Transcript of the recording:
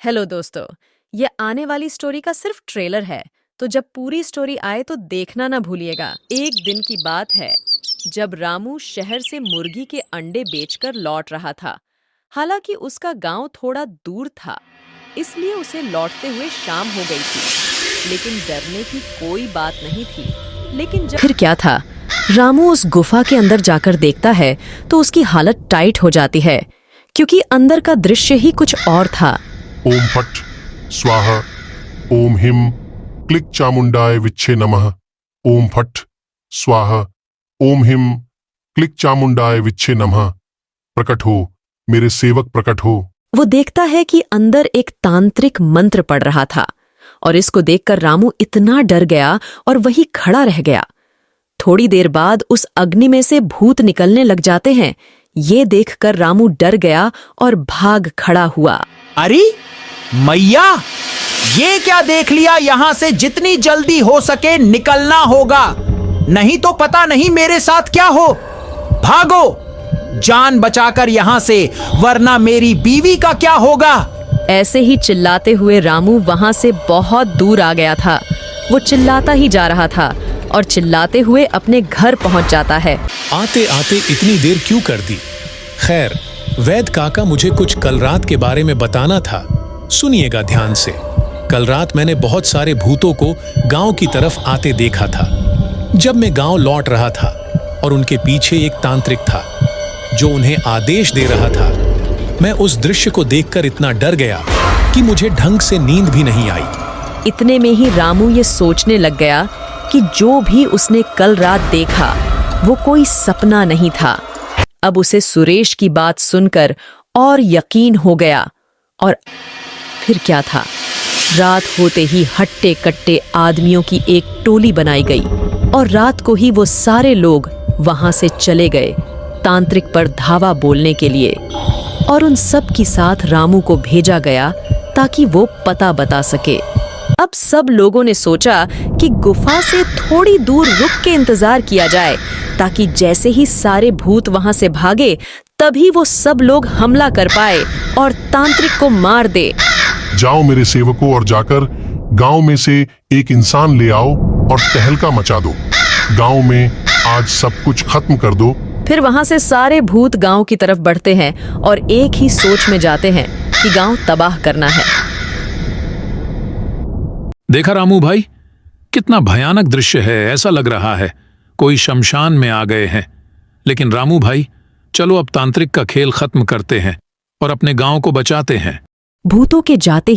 Hello दोस्तों, ये आने वाली स्टोरी का सिर्फ ट्रेलर है, तो जब पूरी स्टोरी आए तो देखना ना भूलिएगा। एक दिन की बात है जब रामू शहर से मुर्गी के अंडे बेचकर लौट रहा था। हालांकि उसका गांव थोड़ा दूर था, इसलिए उसे लौटते हुए शाम हो गई थी। लेकिन डरने की कोई बात नहीं थी। लेकिन फिर क्या था, रामू उस गुफा के अंदर जाकर देखता है तो उसकी हालत टाइट हो जाती है, क्योंकि अंदर का दृश्य ही कुछ और था। ओम फट स्वाहा ओम हिम क्लिक चामुंडाय विच्छे नमः। ओम फट स्वाहा ओम हिम क्लिक चामुंडाय विच्छे नमः। प्रकट हो मेरे सेवक, प्रकट हो। वो देखता है कि अंदर एक तांत्रिक मंत्र पढ़ रहा था, और इसको देखकर रामू इतना डर गया और वही खड़ा रह गया। थोड़ी देर बाद उस अग्नि में से भूत निकलने लग जाते हैं। ये देखकर रामू डर गया और भाग खड़ा हुआ। अरे मैया, ये क्या देख लिया? यहां से जितनी जल्दी हो सके निकलना होगा, नहीं तो पता नहीं मेरे साथ क्या हो। भागो जान बचाकर यहां से, वरना मेरी बीवी का क्या होगा। ऐसे ही चिल्लाते हुए रामू वहां से बहुत दूर आ गया था। वो चिल्लाता ही जा रहा था और चिल्लाते हुए अपने घर पहुंच जाता है। आते आते इतनी देर क्यों कर दी? खैर, वैद काका मुझे कुछ कल रात के बारे में बताना था। सुनिएगा ध्यान से। कल रात मैंने बहुत सारे भूतों को गांव की तरफ आते देखा था। जब मैं गांव लौट रहा था और उनके पीछे एक तांत्रिक था जो उन्हें आदेश दे रहा था, मैं उस दृश्य को देखकर इतना डर गया कि मुझे ढंग से नींद भी नहीं आई। इतने में ही रामू ये सोचने लग गया कि जो भी उसने कल रात देखा वो कोई सपना नहीं था। अब उसे सुरेश की बात सुनकर और यकीन हो गया। और फिर क्या था, रात होते ही हट्टे कट्टे आदमियों की एक टोली बनाई गई और रात को ही वो सारे लोग वहां से चले गए तांत्रिक पर धावा बोलने के लिए। और उन सब के साथ रामू को भेजा गया ताकि वो पता बता सके। अब सब लोगों ने सोचा कि गुफा से थोड़ी दूर रुक के इंतजार किया जाए, ताकि जैसे ही सारे भूत वहां से भागे तभी वो सब लोग हमला कर पाए और तांत्रिक को मार दे। जाओ मेरे सेवकों और जाकर गांव में से एक इंसान ले आओ और तहलका मचा दो। गांव में आज सब कुछ खत्म कर दो। फिर वहां से सारे भूत गांव की तरफ बढ़ते हैं और एक ही सोच में जाते हैं कि गांव तबाह करना है। देखा रामू भाई, कितना भयानक दृश्य है। ऐसा लग रहा है कोई शमशान में आ गए हैं। लेकिन रामू भाई, चलो अब तांत्रिक का खेल खत्म करते हैं और अपने गांव को बचाते हैं। भूतों के जाते